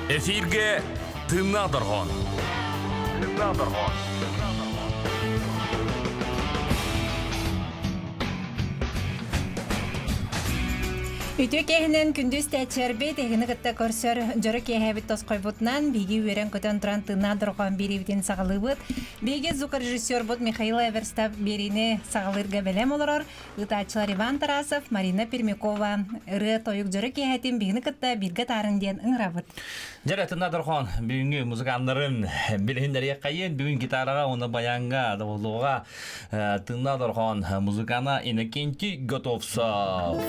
Эфирге тыңна торгон. Үтө кеһинен күндүз тәчәрбе тегини гытта көрсөр жөрө кеһәбит тоскойбутнан биги үрен көтөн туран тына доргон бирибитин сагалыбыт. Биги звук режиссер бут Михаил Эверстав берине сагалырга белем олорор. Ытачылар Иван Тарасов, Марина Пермякова. Ыры тоюк жөрө кеһәтин бигини гытта бирге тарын ден ыңрабыт. Жара тына доргон бүгүнкү музыканнарын билгендерге кайын бүгүн гитарага оны баянга давылууга тына доргон музыканы Иннокентий Готовцов.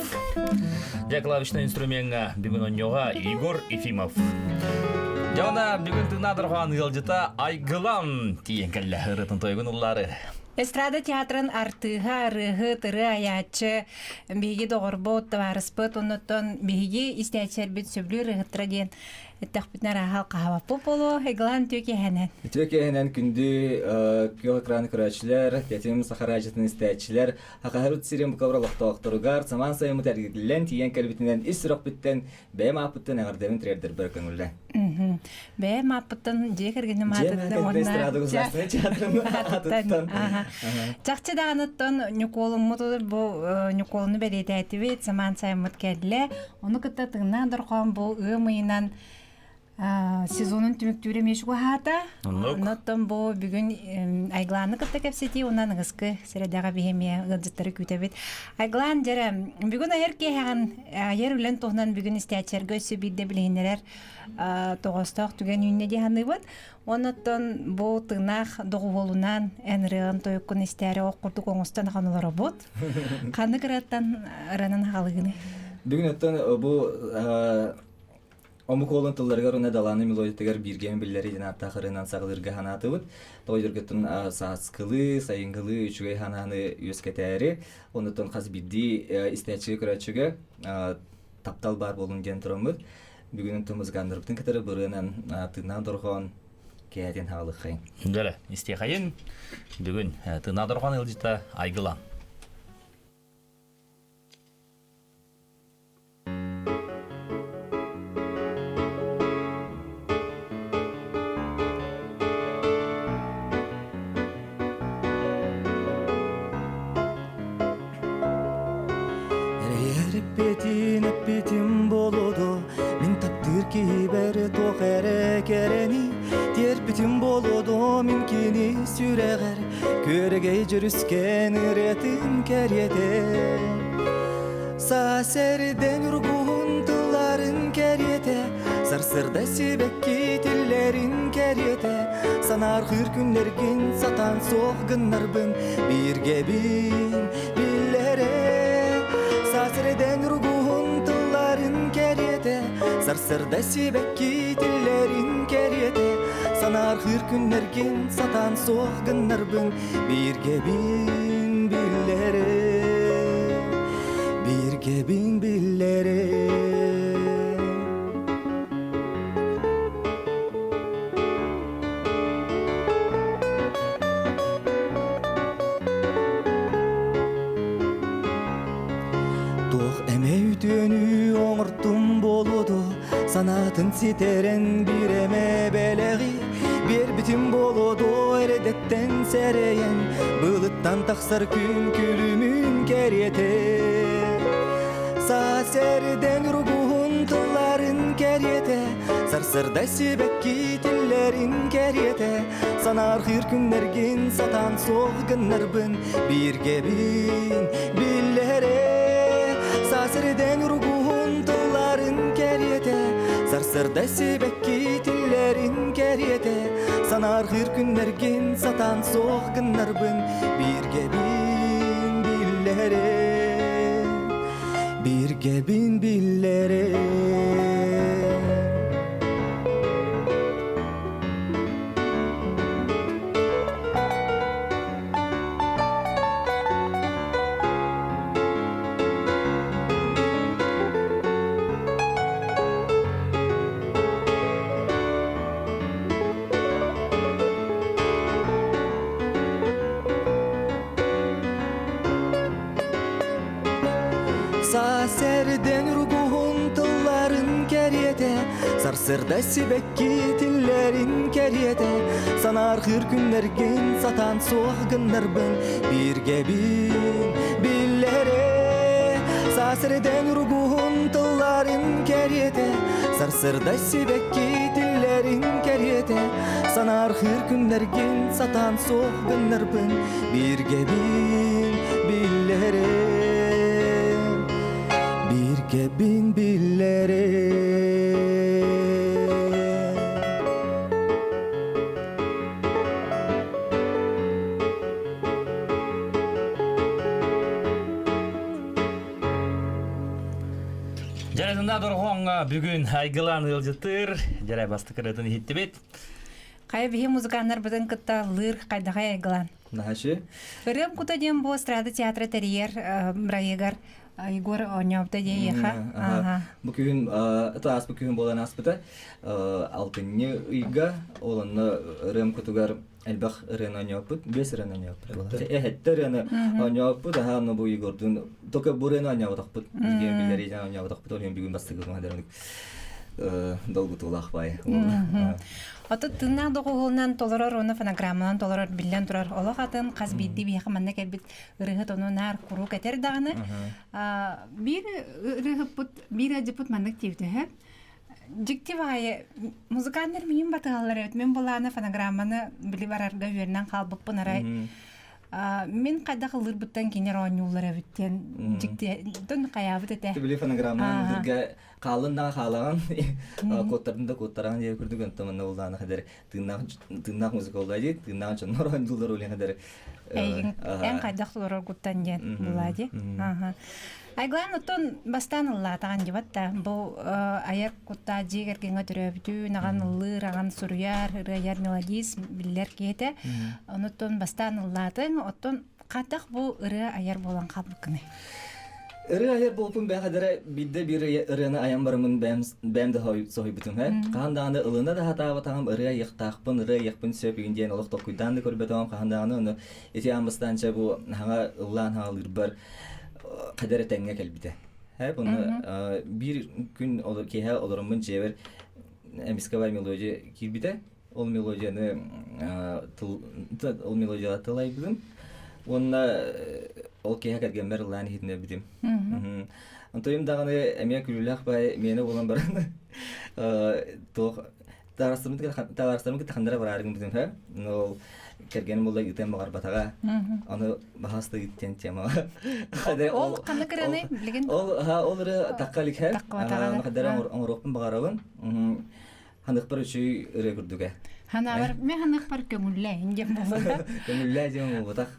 Для клавишный инструментга бүгүн оньога Игорь Ефимов. Жана бүгүн тына доргон ылжыта Айгылан тиен келе ырытын тойгун уллары. Эстрада театрын артыга арыгы тыры аячы биги догорбот таварыспыт оннотон биги истячербит сөблү рыгыттыра ден эттахпитнар ахал кахаваппу болу эглан төкехенен. Төкехенен күнді кё экраны көрәчілер, тетим сахаражатын истәчілер, хақахарут сирен бұқавра лоқтауқтырығар, саман сайымы тәргілен тиен кәлбітінен ис сұрақ біттен бәйім апыттын әғардевін тірердір бір көңілі. Бәйім апыттын жекергені матыдды Чакчы дағыныттан нүколыммытыдыр бұл нүколыны бәлеті әтібет, саман сайымыт кәділі. Оны күтті тыңнан дұрған бұл ұйымыйнан сезонын түміктүрі мешігі хата. Оныттан бұл бүгін Айгланы күтті кәпсеті, онан ұғысқы сірәдіға бейеме ғылжыттары күтәбет. Айглан жәрі, бүгін айыр кейхаған, айыр үлін тоғынан бүгін істәчергі өсі білді білгенерер тоғыстақ түген үйіне дейханы бұд. Оныттан бұл тыңнақ доғы болунан әніріған тойыққын істәрі оқырды қоңыстан қанулары бұд. Қаны қыраттан ұранын қалығыны? Бүгін өттен бұл Омук олон тылларга руна даланы мелодиятыгар бирген биллери ден атта хырынан сагылырга ханаты бут. Тойдыргытын саскылы, сайынгылы үчүгө хананы үскетери. Онутон хаз бидди истечи көрөчүгө таптал бар болун ден турамыт. Бүгүн тумузгандырыптын кытары бырынан тына доргон кеяден халыкы. Дөрө, истехайын бүгүн тына доргон ылжыта Айгылан. Öppetim bolodo min taptır ki beri toğere kereni Terpitim bolodo minkini süreğer Körege jürüsken üretim keryete Saserden urgun tılların keryete Sarsırda sibekki tillerin keryete Sanar hırkünlergin satan soğgınlar bin Bir gebin billere Saserden urgun tılların keryete Sarsırda sibekki tillerin keryete Sanar hırkünlergin satan soğgınlar bin Bir gebin billere Bir gebin billere Dönü oңırtım boludu Sanatın siteren bir eme beleği Bir bitim boludu eredetten sereyen Bılıttan taksar gün külümün keryete Saserden urgun tılların keryete Sarsırda sibekki tillerin keryete Sanar hırkünlergin satan soğgınlar bin Bir gebin billere Saserden urgun tılların keryete Sarsırda sibekki tillerin keryete Sanar hırkünlergin satan soğgınlar bin Bir gebin billere Bir gebin billere Saserden urgun tılların Sarsırda sibekki tillerin keriyete Sanar hır günlergin satan soğuk günlerbin Birge bin billere Sasırden ruguhun tılların keriyete Sarsırda sibekki tillerin keriyete Sanar hır günlergin satan soğuk günlerbin Birge bin billere Birge bin billere Жарайдында дорхонга бүгүн айгылан ылжытыр. Жарай басты кыратын хиттебет. Кая бихи музыканнар бүтін кытта лыр кайдага айгылан. Нахаши. Өрем кута дем бу эстрада театры терьер Брайегар Егор Онёпта дееха. Бу күн это ас бу күн болан аспыта. Алтынны ыйга олонны рем кутугар элбах рен Онёпут, бес рен Онёпут. Эхеттер рен Онёпут, ханы бу Егордун только бу рен Онёпут. Биген билери жана Онёпут, олен бүгүн бастыгы мадерник. Долгу тулах бай. Ото тынна догулнан толорор оны фонограмманан толорор билен турар олохатын каз бидди бияха манна кебит ырыгы тону нар куру кетер даганы. Бир ырыгы пут бир ажыпут маннык тивде хэ. Жиктивае музыкандар миим батыгаллар эт мен буланы фонограмманы били барарга вернен калбыппын арай. Мен кайда кылырбыттан кинер оңулар эбиттен жикти тон каябыт эте. Били фонограмма дирге калында халаган коттарында коттаран жер күрдүк антаман улданы хадер тыннак музыка олдайды тыннак чонор оңулар олен хадер эн кайда кылырор гуттан ден булади. Айглан отон бастан ыллатаган жибатта бу аяк кутта жигерген өтөрөбүтү наган ыллыр аган суруяр ыраяр мелодиз биллер кете онотон бастан ыллатын отон катак бу ыры аяр болан калбыкны. Ыры аяр болпун бе хадер бидде бир ырыны аян барымын бэмде сойбутум ха. Канданы ылына да хата батагам ыры яктакпын ыры якпын сөпүгүнден олук токуйдан да көрбөтөм канданы оны эти амбастанча бу хага ыллан халыр бар кадер теңге келбите. Буну бир күн олор кеһе олорумун жебер эмискабай мелодия кирбите. Ол мелодияны ол мелодия тылайбым. Онна ол кеһе келген бер лан хитне бидим. Антойм даганы эмия күлүлак бай мени болон бар. То тарастырмын кандара барарым бидим ха. Ол керген болда итем багар батага. Аны бахасты иттен тема. Ол кандай керене билген? Ол таккалик ха. Аны кадара оңропун багарабын. Хандык бар үчү ыры күрдүгө. Хана бар мен ханык бар көңүлле индем болду. Көңүлле жем болдак.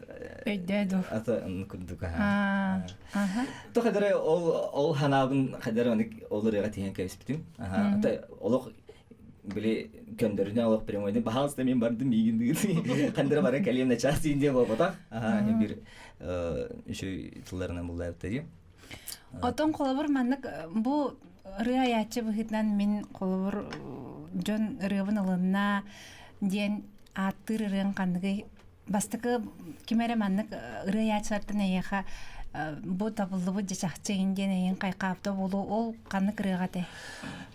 Өйдөдү. Ата күрдүгө. То кадара ол ханабын кадара ол ырыга тиен кайспитим. Ата олок били көндөрүнө алып прямойдун баалыста мен бардым ийгиндиги кандыра бара калемна части инде болбата бир үшө тылларынан булдайбыттыр. Отон колобур маннык бу ыры аячы быхытнан мен колобур жон ырыбын ылына ден аттыр ырын кандыгы бастыкы кимере маннык ыры аячылардын аяха бу табылды жачакчы инден эйин кайкапты болу ол кандык ырыга те.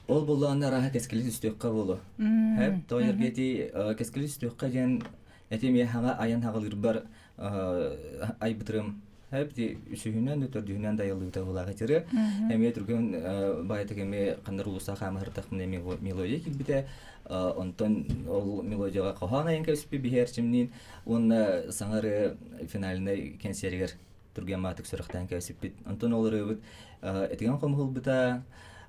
Ол болуанна раха кескили үстөккө болу. Хеп тоергети кескили үстөккө ден этеме хага аян хагылыр бар айбытырым. Хеп ди үсүнөн өтөрдүнөн дайылыгы булагы тире. Эме түргөн байты кеме кандар улуса хамыртак мелодия килбите. Онтон ол мелодияга кохана ен кеспи бихерчимнин он саңары финалына кенсеригер түрген матык сұрақтан кәсіппет. Антон олары өбіт әтіген қомғыл бұта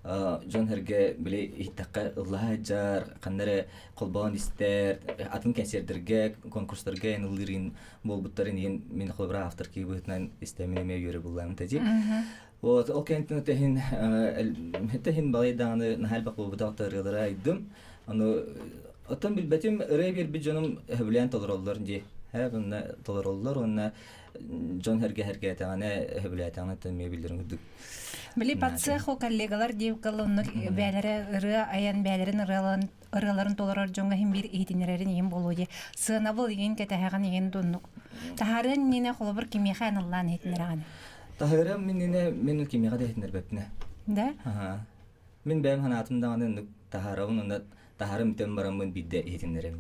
жон әрге біле иттаққа ұллаға жар, қандары қолбауын істер, атын кәсердерге, конкурстарға ең ұлырын бол бұттарын ең мен қолбыра автор кей бұғытынан істемінеме үйері бұлламын тәді. Ол кәнттің тәхін балайдағаны нәхәл бақ бұл бұта ақтарылары айдым. Оттан білбәтім ұрай бір бір жоным әбілен толыр оларын де. Бұнна толыр олар, онна Джон herge tane höbületäne temme bildirin güdük. Били патсы хо коллегалар дип калынны бәләре ыры аян бәләрен ырыларын толарар жонга һәм бир итинерәрен ем болуды. Сына бул ген кәтәгән ген дунук. Тахарын мине холбыр кимихан Аллаһ итнерәгән. Тахарым мине кимига да итнер бәпне. Да? Ага. Мен бәм ханатымдағаны тахарабын, онда тахарым тем барамын бидде етіндерем.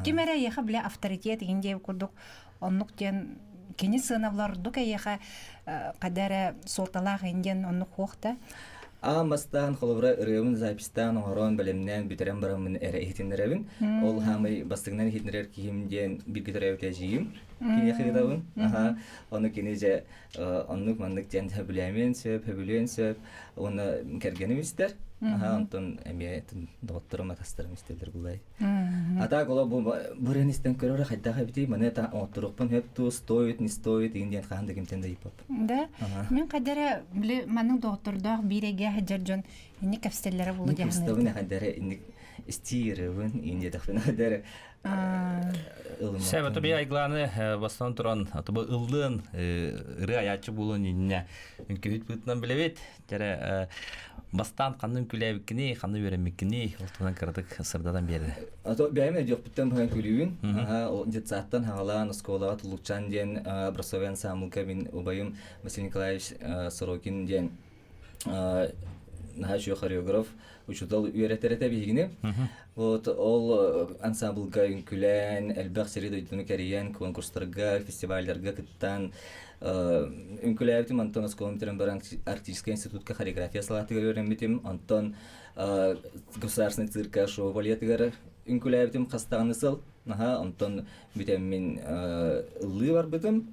Кемере яха біле авторитет егенде күрдік, оннық ден кені сынавлар дүк яха қадары солталақ егенген оннық хоқта. Мастан холовра ырыгын запистан орон белемнен битерен барамын эре етіндерем. Ол хамы бастығынан етіндерер киімден биргетере өтежейім. Кене қиғдабын. Оны кенеже оннық мандық ден хөбілемен сөп, оны кәргенім істер. Антон әме доғыттырым атастырым істелдер бұлай. Атақ ола бұрын істен көрі қайдаға бітей, мәне отырықпын хөп ту, стоит, не стоит, егінден қағанды кемтен де ипап. Да, мен қадары білі маның доғыттырдақ биреге хаджар ені кәпстелері болу жағыныр. Кәпстелері қадары ені стирівін, ені дақпын қадары. Сәбі тұбі айгланы бастан тұран, тұбы ұлдың ұры аячы болуын еніне үнкүйіт бұтынан білевет. Жәрі бастан қанның күләбіккіне, қанның өреміккіне ұлтынан кірдік сырдадан берді. Бәйімі жоқ бүттен бұған күлеуін. Детсаттан хағалан, ұсколаға тұлықчан ден, Брасовен Самылка мен ұбайым Василий Николаевич Сорокин ден наша хореограф учутал үйрәтерәтә бигене. Вот ол ансамбльга күлән, әлбәх серида итүне кәриян конкурсларга, фестивальләргә кыттан үнкүләбитим Антон Скомитерен баран артистика институтка хореография салаты өйрәнмитим. Антон государственный цирка шоу балетыгар үнкүләбитим хастагынысыл. Антон битәмин ылы бар битим.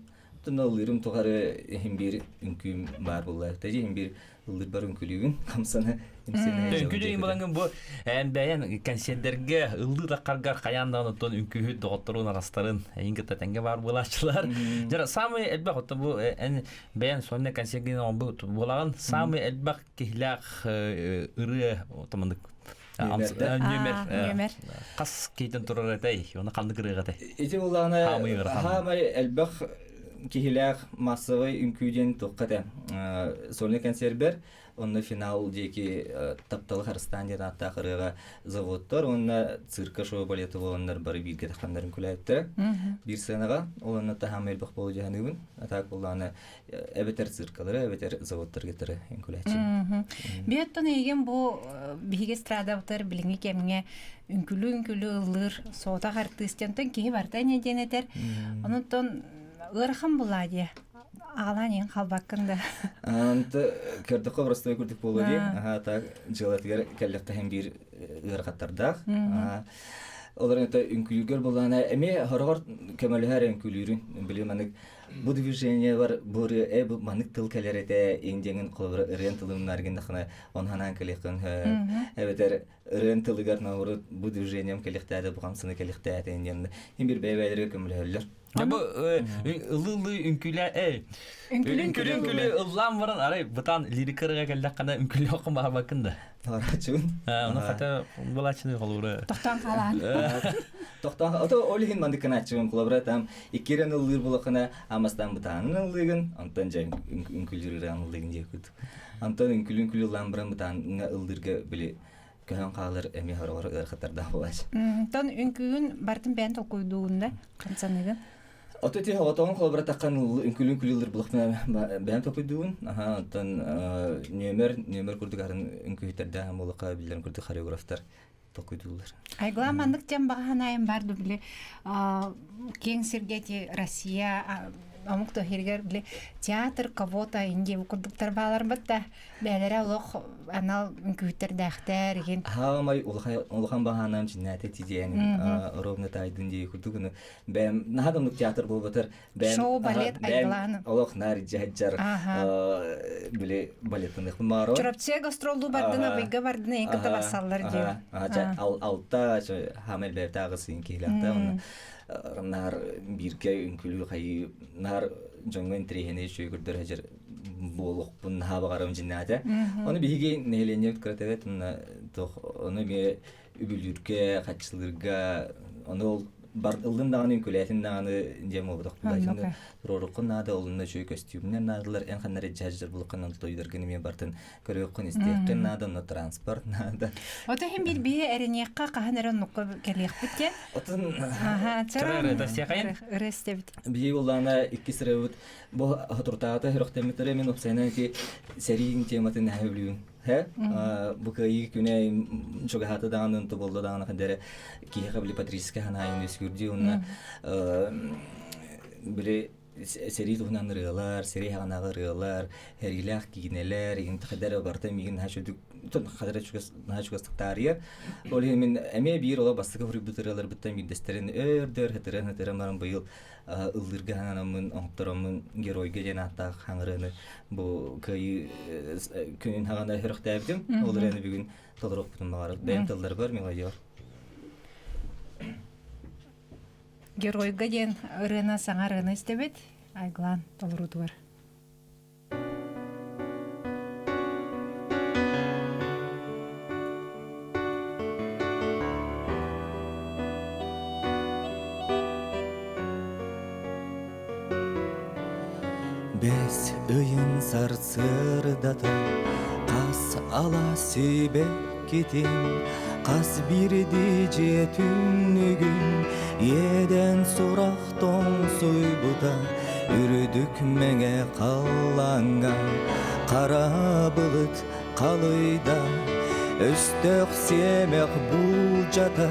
Тонолырым тугары бир үнкүм бар булла. Тәҗи бир ылы бар үнкүлүгүн камсана Үнкүлүгүн булган бу бәян концерттерге ылы тақаргар каяндан тон үнкүһү доғыттырын арастарын иңгетә тәңге бар булачылар. Жара самый элбак отта бу бәян сонна концертген бу булаган самый элбак кихлак ыры отамындык Нөмер қас кейтен тұрар әтәй, оны қанды кіріғ әтәй. Ити болағына хамай әлбәқ кихилях массовый үнкүйден тоққаты сольный концерт бер. Онна финал деки тапталы Харстан ден атта қырыға заводтар. Онна цирка шоу балеты боландар бары бирге таққандарын күләйіпті. Bir сенаға оланна тахам әлбәқ болу жағанығын. Атақ болағына әбетер циркалары, әбетер заводтар кетірі ең күләйіпті. Бейттон еген бұл бігі страдавтар біліңі кеміңе үнкілі ұлыр соғытақ артистентен кейі бартан еден етер. Онытон ұрықын бұладе. Ағалан ең қалбаққында. Анты көрдіққа бұрысты көрдік болу де. Так жылатығар кәліқті hem bir ұрқаттардақ. Оларын өті үнкілігер болғана. Әме ғарғар көмәліғар үнкілігерін білем анық. Бұл движение бар, бұл маңық тыл кәлер әті еңдеңін қолыбыры ұрын тылымын аргендіқына онханан кәліқін. Әбетер ұрын тылығарына бұл движением кәліқті әді бұғамсыны кәліқті әті еңдеңді. Hem bir бәйбәлері көмәліғарлар. Bu ıllı ünküle ünküle ıllan varan aray bıtan lirikara geldiğinde ünküle okun bahar bakındı. Tarçın. Onu hatta bulaşını olur. Toqtan qalan. Toqtan ata olihin mandıkın açığın kolaboratam. İkiren ıllıdır bulakına amastan bıtanın ıllığın. Antan jay ünkülürü anıllığın diye kürdük. Antan ünkülü ıllan bıran bıtanın ıldırga bile köhen qağlar əmi harvar ırxatardan bulaş. Ton ünküyün bartın bəyən tol koyduğunda qansanıgın? Ототи хаватон холбара таккан үнкүлүн күлүлөр булакна бәм топойдуун. Антан нөмер күрдүк арын үнкүйттерде молока билдерин күрдүк хореографтар токойдуулар. Айгла мандык жан баганайым барды биле кең сергети Россия амукто хергер биле театр кого-то инде күрдүктөр балар битте. Бәләре лох анал үнкүйттердәхтер ген. Май улхан баганам жиннәте тиден ровно тайдын ди күрдүк. Бәм нахадымдык театр болуп атыр. Шоу балет айгланы. Олох нар жаҗар биле балеттын хмаро. Чурапче гастролду бардына быйга бардына эң ката басаллар ди. Алта хамел бертагыс инкилакта. Нар бирге үнкүлү хай нар жоңгон трехене шөгүрдөр хажыр болук бун хабагарым жиннате. Оны биги неленеп кретебет оны ме үбүлүргө качылырга оны бар ылдын даганы күләтин даганы дем болдук булайны. Рорукун нада олунна жөй костюмнен надылар эн ханнары жажыр булканан тойдыргын мен бартын көрөккөн истектен нада на транспорт нада. Ото хем бир бие эренекка каханарын нукка келек биткен. Отун Чарары да сякайын. Рестебит. Бии улана икки сырыбыт бу хатуртаата херохтеметере мен опсайнан ки сериин тематын хавлюн. бу кайы күнэ чогахата даанын то болду даана кадере кие кабли патриска ханайын өскүрдү уна бире сери тухнан рыалар, сери ханага рыалар, херилах кигинелер, инт кадере барта мигин хашудук тон кадере хачугастыктария. Ол мен эме бир ола бастыга фрибутералар битта мидестерин өрдөр хетерен маран быйыл ылдырга ханамын онторомун геройга жанатта хаңырыны бу кайы күнүн хаганда хөрөктәбдим. Ол эне бүгүн толорок бутун багар. Бем тылдар бар мелодия. Геройга ден ырына саңа ырына истебет, Айглан толоруту бар. Бес ыйын сарсырдата Кас ала сибе кетин Кас бирди же түннүгүн Еден сурактон суйбута Үрдүк меңе калланга Кара былыт калыйда Өстөк семек бул жата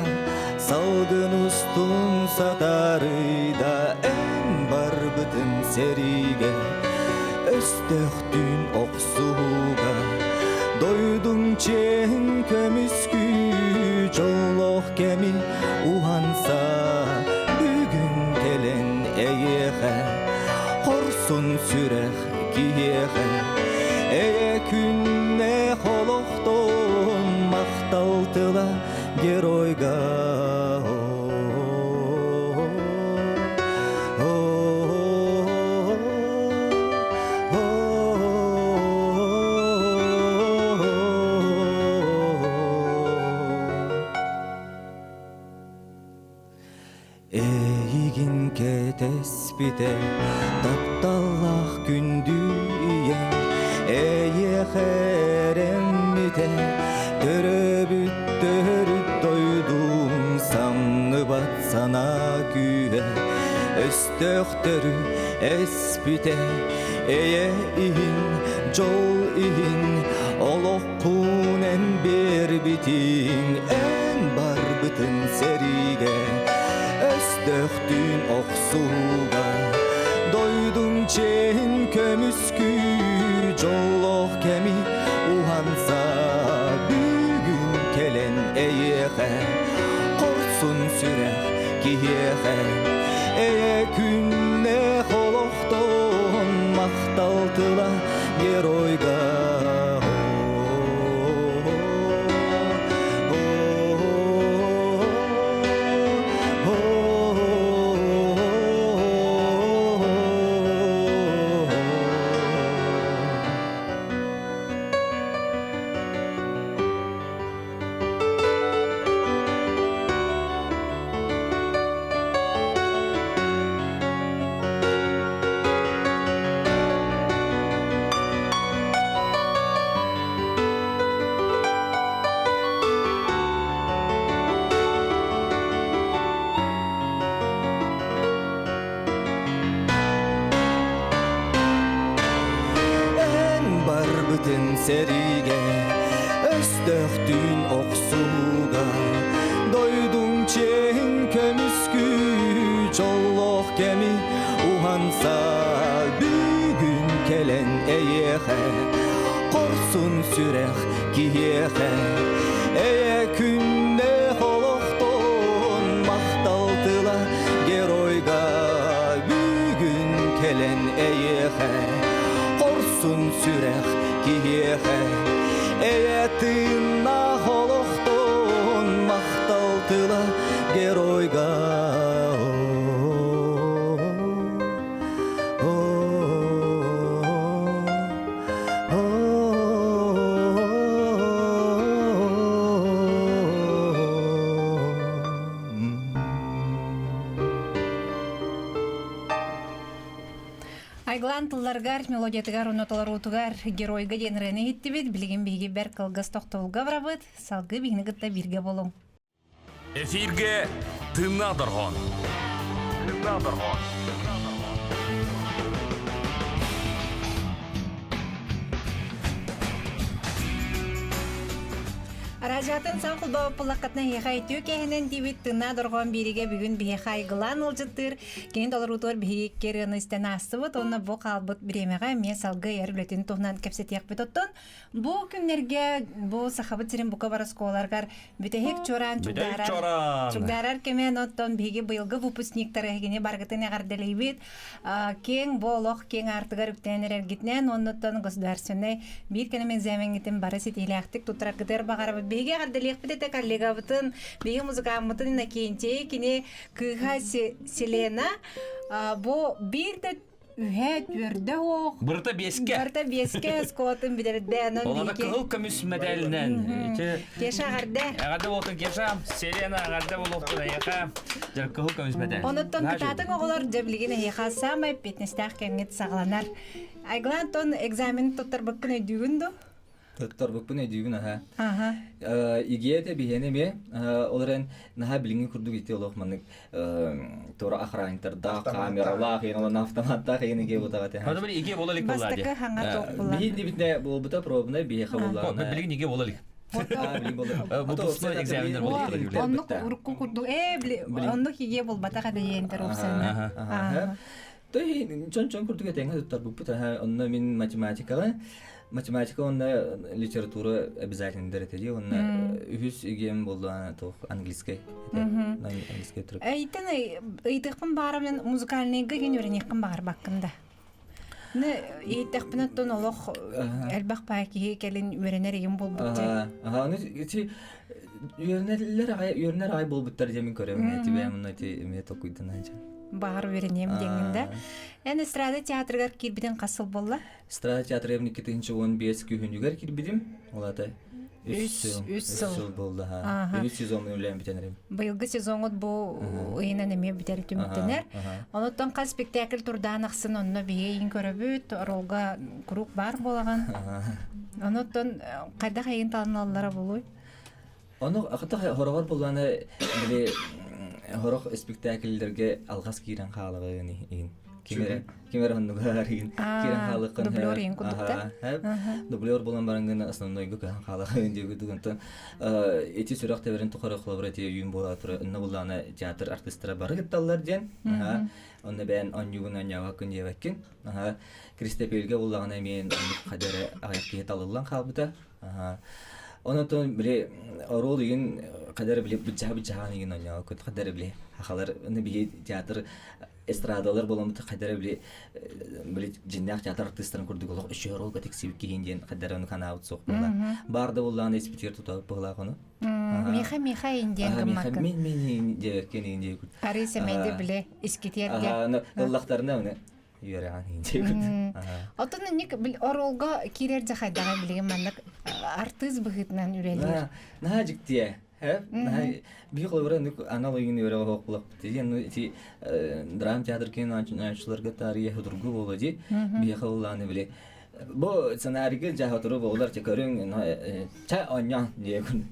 Салгын устун сатарыйда Эн бар бытын сериге Өстөктүн оксууга Дойдун чен көмүскү Жолок кеми уханса Бүгүн келен эйеха Корсун сүрех киеха Эе күнне холоктон Макталтыла геройга Эйгин кетеспите тапталлах күндүйе Эйе хереммите төрөбүттөр дойдум Самны батсана күйе Өстөктөрү эспите Эйе иин жол иин Олоккунен бербитин Эн бар бытын сериге Өстөктүн оксууга Дойдун чен көмүскү Жолок кеми уханса Бүгүн келен эйеха Корсун сүрех киеха Эе күнне холоктон Макталтыла геройга Сериге өстөктүн оксууга Дойдун чен көмүскү Жолок кеми уханса Бүгүн келен эйеха Корсун сүрех киеха Эе күнне холоктон Макталтыла геройга Бүгүн келен эйеха Корсун сүрех киеха Эе тынна холоктон Макталтыла геройга Айглан тылларгар, мелодиятыгар, уноталарутугар, геройга денрене хиттибит, билген биги бер кылгас токтолга барабыт, салгы бигни гытта бирге болуң. Эфирге тыннадыргон. Аражатын сан кулба пулаккатна хехай түү кехенен дибит тына доргон бириге бүгүн бихай гылан олжыттыр. Кен доллар утор бихи керен истен астыбыт, онна бу калбыт биремега мен салгы ярүлетин тухнан кепсетек битоттон. Бу күннерге бу сахабыт сирен бука барасколаргар бүтехек чоран чугдарар кемен оттон биги быйылгы выпускниктары хегене баргытын агарделейбит. Кен болох кен артыгар үктенер гитнен оннотон государственный бир кенемен земенгитин бары сетилектик тутрак гытер багарабыт биги агарделек битете коллегабытын биги музыкамытын накенче кине кыха селена бу бир де үһэ түрдө ох Бырта беске скотын бидерден Олада кыл көмүс медалинен. кеша гарде Агарда болтун кеша, Селена агарда болуптун аяка. Жер кыл көмүс медаль. онуттон кытатын оголор жеблигине хеха самай петнестах кемгет сагланар. Айглантон экзамен туттарбыккын өйдүгүндү. Тоттор бупун эдүгүн аха. Ага. Игиете бихенеме оларен наха билинги курдук ити олох манык тора охранниктарда камералах ена автоматта кенеге бутагат. Хада бир иге болалык булады. Бастыкы ханга топ була. Бихин дибитне болбута пробна бихе булган. Билген иге болалык. Выпускной экзаменер болуптур. Оннук урукку курдук оннук иге болбата када ендер опсана. Той чон курдук этенге тоттор бупута онна мен математика онна литература обязательно дәрәтеде онна үһүс игем болду то английский турып. Айтын ыйтыкпын барымен музыкальныйга ген өренекпін бар баккында. Не ыйтыкпынаттан олох элбак паки келин өренер ем болбут. Аны ти өрнер ай болбуттар демен көрөм. Тебе мына ти эме токуйдан анча. Бар өренем дегенде. Эне эстрада театргар кирбиден касыл болла. Эстрада театры 12-15 күнүгөр кирбидим. Олата 3 жыл болду. 3 сезон менен битенерим. Быйылгы сезонгот бу ыйынан эме битер түмүктенер. Онуттан кал спектакль турдан аксын онно бие ин көрөбүт, ролга круг бар болаган. Онуттан кайда кайын таанылалары болуй. Оны акыта хорогор болганы биле хорог спектакльлерге алгас кирен каалагы ин. Кимер ханнугар ин кирен каалагын. Дублер ин кудукта. Дублер болгон барангын основной гүкө каалагы дегү дүгүнтөн эти сүрөктө берен тохора колобрати үйүн бола тура ынна булана театр артисттары бар гытталлар ден. Онда бен онюгун оняга күн дебеккен. Кристепелге буллагына мен кадере аяк талылган калбыта. Онотон биле рол деген кадере биле бужа деген оняга күн кадере биле ахалар аны бие театр эстрадалар боломут кадере биле жиннак театр артисттарын көрдүк олох үчөө ролга тексип кийинден кадере аны канаабыт сок була. Барды буллагына испитер тутап була кону. Миха инден гымакын. Мен дебеккен инде. Ариса менде биле искитерге. Аллахтарына уны юраган инде. Отон ник оролга кирер жахайдага билген мандык артист быгытынан үрелер. Нажик тие. Би колбара ник аналогин юрага хок булак. Тиен ти драм театр кен анчларга тарихи худургу болоди. Би колланы биле. Бу сценарийге жахатыры болар чекөрүн ча оньян дегүн.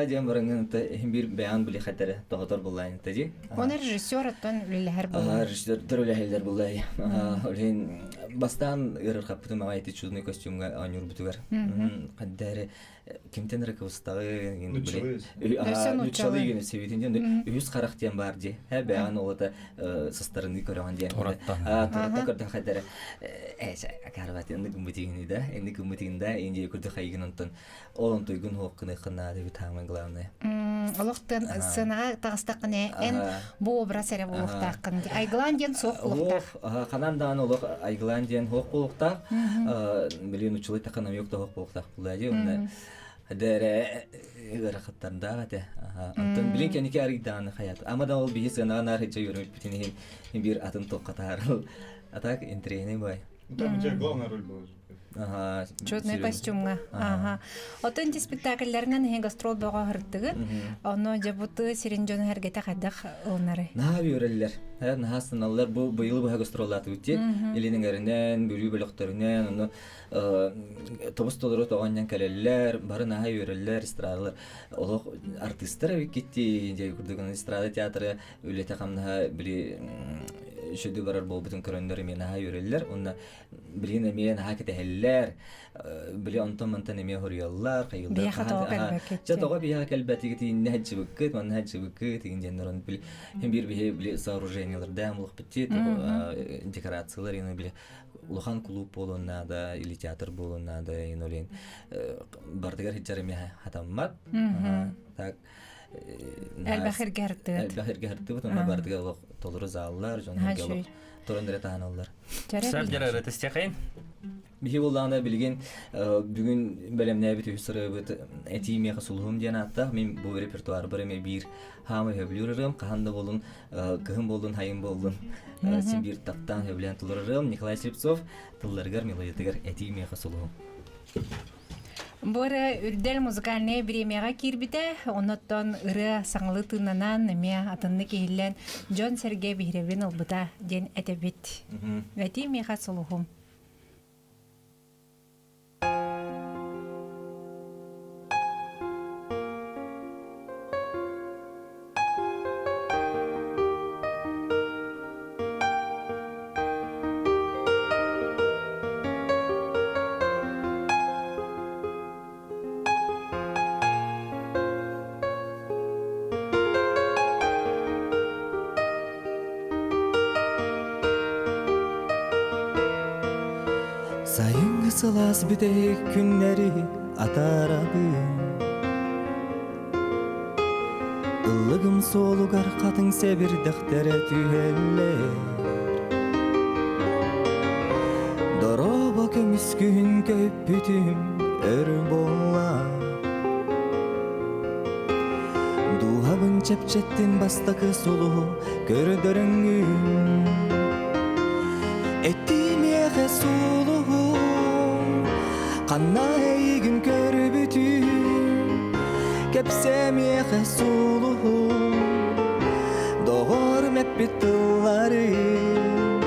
Дем барыңын бир баян биле хатары тоготор булайын тади. Оны режиссер оттон үлелер болар. Режиссер төрөлөһөлөр булай. Олен бастан ырыр каптым айты чудный костюмга анюр бутугар. Каддары кимтен ракыстагы биле. Нучалы гене севитинден үз карактен бар ди. Баян олата сыстарыны көргөн ди. Торатта көрдө хатары. Акарбат энди гүмбитигин да, энди гүмбитигинда энди көрдө хайгын онтон олон тойгун хоккыны кына деп таман главное. Олоктан сына тагыстакыне эн бу образ эре болуктакын. Айгланден сок болуктак. Канандан олох Айгланден хок болуктак. Билен учулай такана ёкта хок болуктак булады. Онда Дәре гәрәхәттәрдә дә. Антон билен кенеке арыйдан хаят. Амада ол бие сына нарыча йөрүп битенен бир атын токкатар. Атак интрене бай. Там у тебя главная роль была. Чудный костюмга. Отон спектакльләрнән һәм гастрол бага хырдыгы. Аны җабыты сиренҗон һәргәтә хәдәх онары. Наһа бирәлләр. Һәр наһа сыналлар бу быел бу гастроллар үтте. Илененгәреннән, бүлү бөлөктәреннән, аны тобус толыры тоганнан кәләлләр, бары наһа бирәлләр, эстрадалар. Олох артистлар бик китти, инде күрдегән эстрада театры үләтә камна били şöyle barar bol bütün körönleri meni ha yürürler. Onda bilin men ha keteheller. Bili ondan mantan eme horiyallar, kayıllar. Biyaha toğa kelbek Ja toğa biyaha kelbeti giti ne hacı bıkkıt, man hacı bıkkıt igen jenneron bil. Hem bir bile soorужениялар дамлык bitti. Dekoratsiyalar yine bile улахан клуб болуна да или театр болуна да инолин бардыгар хиджарами хатаммат. Так Әлбәхир гәртет. Әлбәхир гәртет бутына бардыгар толыры заллар, жоннор торындыра таһаналар. Сәп жарары тестекәйн. Бихи булганда билген бүгүн белемне бит үсөрө бит этиме кысылым дигән атта мен бу репертуар береме бир хамы хөблүрөрөм каханда болун кыһым болун хайым болун син бир тактан хөблән тулырырым Николай Слепцов тылларгар мелодиятыгар этиме кысылым. Бора үрдел музыкальный премияга кирбите, оннотон ыры саңлы тынанан неме атынны киһиллен Джон Сергей Бихревин олбута ден этебит. Этимега солухум. Sayın kısılas bitek günleri atarabın Illıgım solugar katın sebir dehtere tüheller Doroba kömüskün köpütüm örbolla Duhabın çepçettin bastakı solu gördörüngün Ettiğim yeğe soluğum Kanna eygin körbütüm Kepsem yeğe soluğum Doğurum hep bittillarim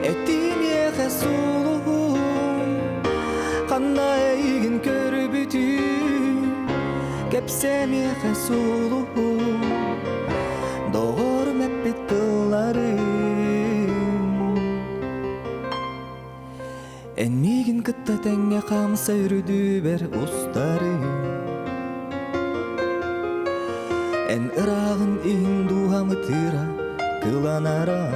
Ettiğim yeğe soluğum Kanna eygin körbütüm Kepsem yeğe soluğum Doğurum hep bittillarim Enmigin kıtta tenge kamsa yürüdü ber ustari En ırağın ihin duhamı tıra kılanara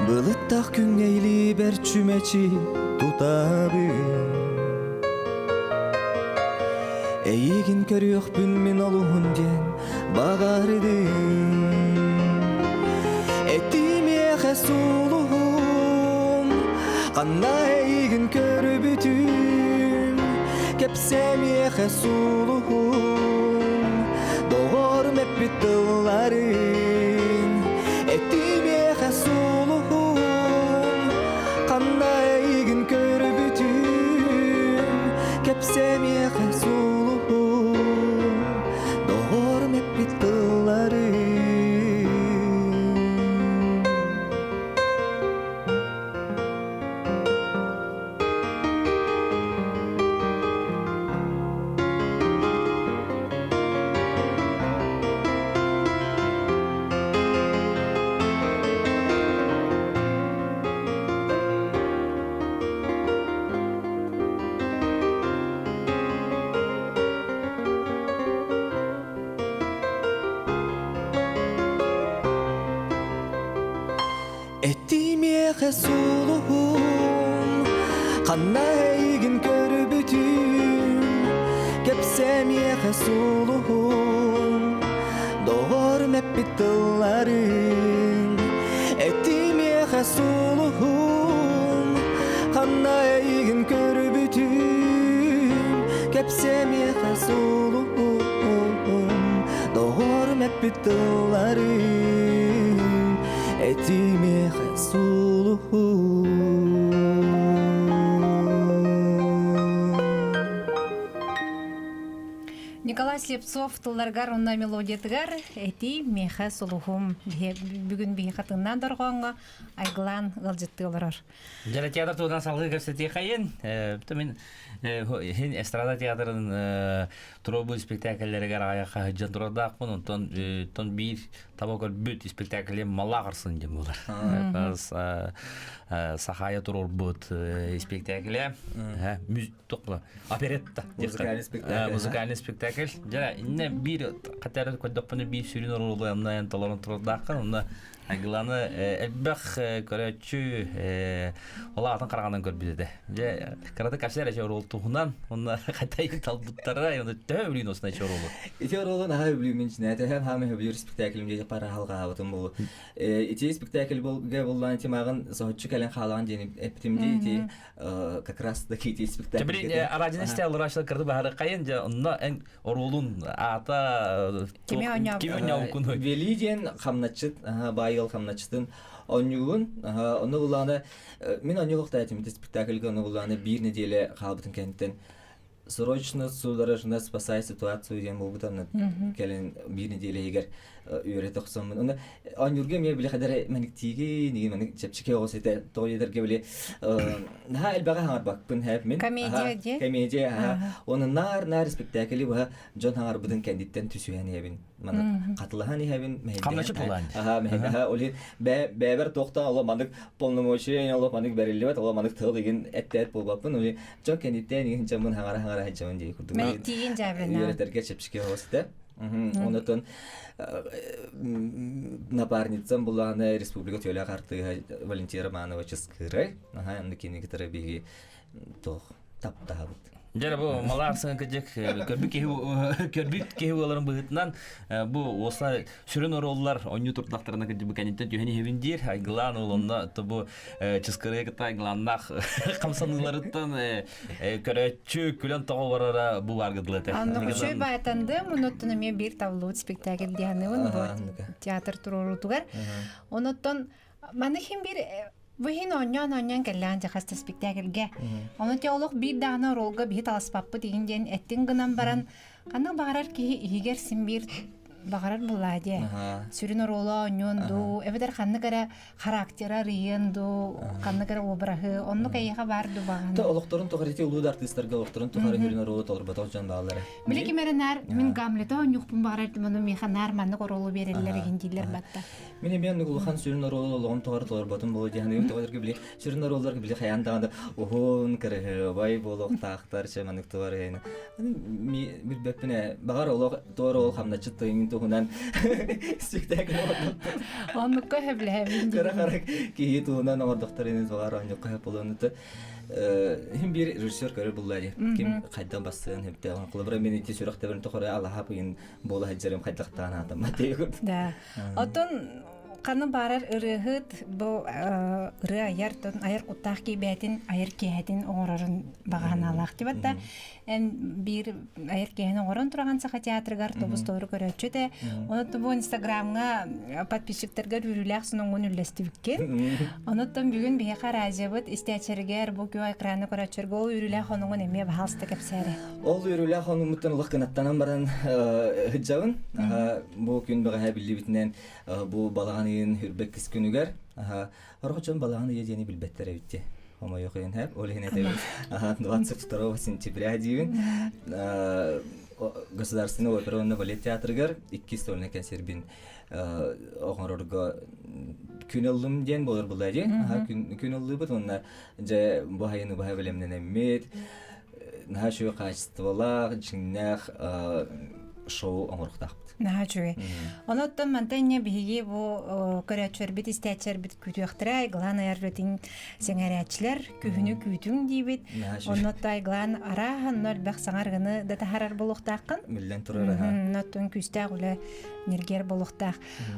Bılıttaq gün eyli ber çümeçi tutabın Eygin körüyok bün min oluhun den bağardın Ettim yeğe suluhum Kanna eygin körbütüm Kepsem yeğe suluhum Doğurum hep bittillarin Ettim yeğe suluhum Kanna eygin körbütüm Kepsem yeğe suluhum Doğurum hep bittillarin Ettim yeğe suluhum Kanna eygin körbütüm Kepsem yeğe suluhum Doğurum hep bittillarin Ettim yeğe suluhum Kanna eygin körbütüm Kepsem yeğe suluhum Doğurum hep bittillarin Ettim yeğe suluhum Николай Слепцов тылларгар онна мелодиятыгар эти меха сулухум бүгүн бии хатыннан доргонга айглан ылжытты олорор. Жара театр тудан салгы көрсөтө кайын. Мен хин эстрада театрын туробу спектакльлерге аяка хыжан турдакмын. Онтон бир табакыр бүт спектакль малагырсын деп булар. Бас сахая турор бут спектакль. Оперетта. Музыкальный спектакль. Жара инне бир катары көдөппүнү бир сүрүн орулду амнан толорун турдакын. Онда Айгланы элбэх көрөчү ола атын карагандан көрбүдө. Же карата кашлар эже оролтугунан, онда катай талбуттара, онда төбүлүн осуна эже оролду. Ити оролдун ага билимин чина, хэм хам хөбүр спектаклимге пара халга абытым бул. Ити спектакль болга боллан тимагын сохчу кален халаган жени эптимди ити как раз таки ити спектакль. Тебри арадин стел рашлар кырды баары кайын же онда эң оролун ата Кимеоняу кун. Велиден хамначыт, байыл хамначытын онюгун, оны буланы мен онюгукта айтым спектакльге оны буланы бир неделе калбытын кенттен срочно судорожно спасай ситуацию ден болбутан келен бир неделе егер үйрөтө ксомун. Оны онюрге мен биле кадар маниктиги неге мен чепчике осете тойлерге биле элбага хаңар бакпын хэп мен. Комедия. Оны нар спектакли ба Джон хаңар будын кендиттен түсүяны ебин. Мана катылахан ебин. Камначы булан. Оли бебер тохта ала мандык полномочия ала мандык берилебет ала мандык тыл деген эттет болбаппын. Оли Джон кендиттен деген жамын хаңара жамын дей курдум. Мектигин жабына. Үйрөтөргө чепчике осете. Онотон напарницам буланы республика төлө карты Валентина Романова чыскыры. Аны кенеги тарабиги тох таптабыт. Жара бу маларсын кежек көрбүк кеһүлөрүн быгытынан бу осла сүрүн ороллар оню турдактарына кежек бу каниттен түйени хевиндир айглан улунда бу чыскыры кыта айгланнах камсаныларыттан көрөчү күлөн тоговарара бу баргыдлыты. Аны чөй байтанды мунуттуна мен бир таблот спектакль дияныбын бу театр турурутугар. Онуттан маны хим бир Вихин оньон келлан жахаста спектакльге. Оны теолог бир дана ролга бит аласпаппы деген ден эттин гынан баран каны багарар ки егер син бир багарар буладе. Сүрүн роло оньонду, эбедер ханны кара характера рыйынду, ханны кара обрахы, онну кайга барды баган. Та олокторун тохарити улуу артистлерге олокторун тохары хүрүн ролу толур батал жан баллары. Билеки меренер мен гамлето оньюкпун багарар муну механар манны ролу берелер гендилер батта. Мен улухан сүрүн ролу логон тохары толур батын болу дегенде тохарга биле сүрүн ролларга биле хаяндаганда охон кыры бай болок тактар чаманык товар эне. Ми билбепне багар олог тоор хамначыт тыйын тугунан спектакль болду. Онну көһөбле Кара ки тугунан ордоктор эне багар оньо көһөп болуну Хим бир режиссер көрөр буллари. Ким кайдан бассын хеп тагын кылыбыр мен ити сүрөктө бир тохары Аллаха буйын бола хаҗарым кайдактан атам. Матейгут. Да. Отон каны барар ырыгыт бу ыры аяртын аяр куттак кибетин аяр киһетин оңорорун баганалак дибатта. Эн бир аяр киһен оңорон турган саха театргар тобустор көрөчү де. Онотто бу Инстаграмга подписчиктерге үрүләк сунуңун үллестибиккен. Оноттон бүгүн бие каражыбыт истечергер бу күй экраны көрөчөргө үрүләк онуңун эме баалста кепсәре. Ол үрүләк онуңмуттан улак канаттанан баран хыҗабын. Бу күн бага билибитнен бу балаганын хүрбек кис күнүгөр. Оргочон балаганы ежени билбеттере битти. Ома yok en hep. Öyle yine de 22 сентября дивин. Государственный оперный балет театрыгар 2 стольный консербин оңорорго күнөлүм ден болор булайы. Күнөлү бут онна же бахайны бахай белемнен эмет. Нашу качестволар, жиннах шоу оңордак. Нахачуе. Оноттон мантенне биги бу көрөчөр бит истечер бит күтүктөрай глан аярбетин сеңерәчләр күһүнү күтүң дибит. Оноттай глан арахан нөл бак саңаргыны да тахарар болуктакын. Миллен турар. Ноттон күстә үле нергер болуктак.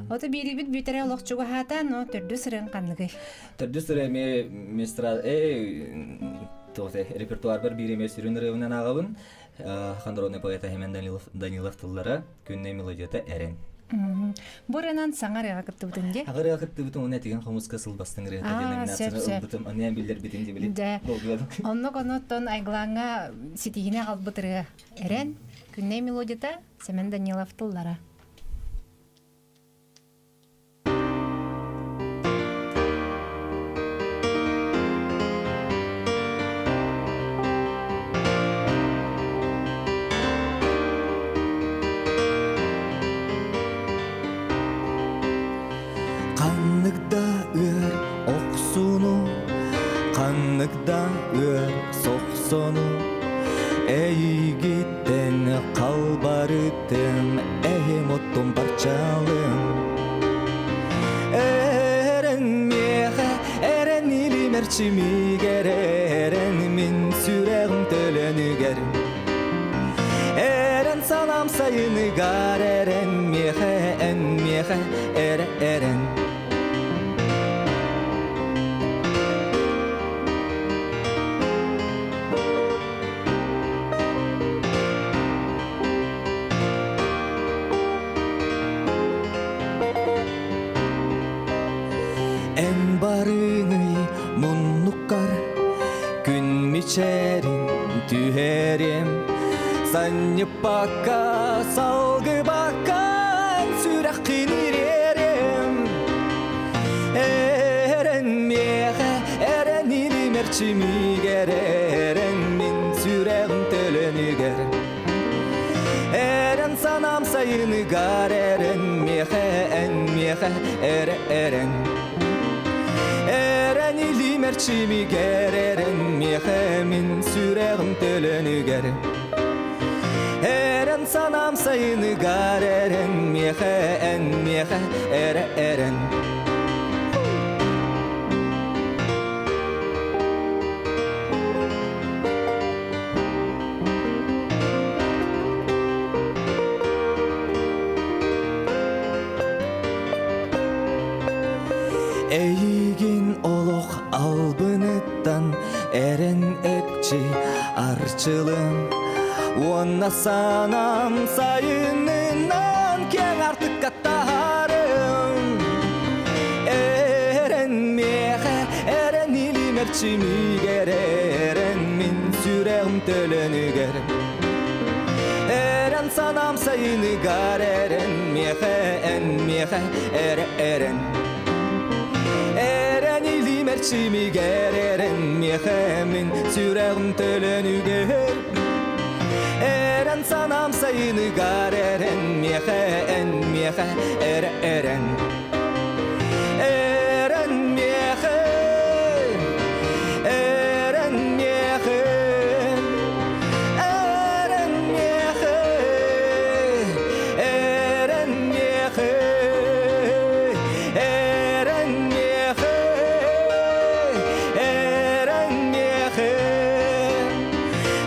Оты бири бит битере локчуга хата но төрдү сырын канлыгы. Төрдү сыры мистра тоте репертуар бири месүрүнөрүнөн агабын. Хандроны поэта Хемен Данилов тыллары күнне мелодията әрен. Буранан саңар ягытты бутунге. Агыр ягытты бутун уна тиген хомуска сылбастын рета номинацияны бутум анен билдер битин дибили. Онно коноттон айгланга ситигине албытыры әрен күнне мелодията Семен Данилов тыллара. Қаннықда өр оқсуну, қаннықда өр соқсону, әйгіттен қалбарыттым, әймоттым парчалым. Әрін меға, әрін илимерчимигер, әрін мен сүрәғім төлөнігер. Әрін санам сайыныгар, әрін меға, әрін. Ән барыңый мұнныққар, күн мечерін түйерем, санып баққа, салғы баққан сүрақ қинеререм. Әрін меға, әрін илимерчимигер, әрін мен сүрәғім төлөнігер. Әрін санам сайыныгар, әрін меға, әрін. Әрін илимерчимигер, әрін меға, мен сүрәғім төлөнігер. Әрін санам сайыныгар, әрін меға, әрін. Эйгин олох албыныттан әрін әкчі арчылым. Онна санам сайынынан кең артық каттарым. Әрін меға, әрін илимерчимигер, әрін мен сүрәғім төлөнігер. Әрін санам сайыныгар, әрін меға, әрін. Әрін илимерчимигер, әрін меға, мен сүрәғім төлөнігер. Әрін санам сайыныгар, әрін меға, әрін. Әрін меға, әрін меға, әрін меға, әрін меға,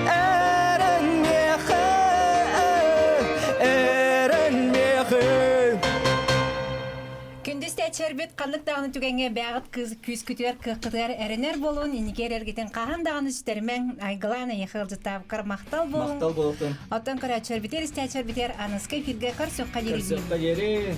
әрін меға, әрін меға, Күндүз тәчербет қанлык дағыны түгенге бәғыт күз күтер кықытыр әрінер болуын, енекер әргетен қаған дағыны сүтермен айгыланы ехылжытап мақтал болуын. Мақтал болуын. Оттан кара чербетер істәчербетер анысқа фирге қарсыққа дерейді. Қарсыққа дерей.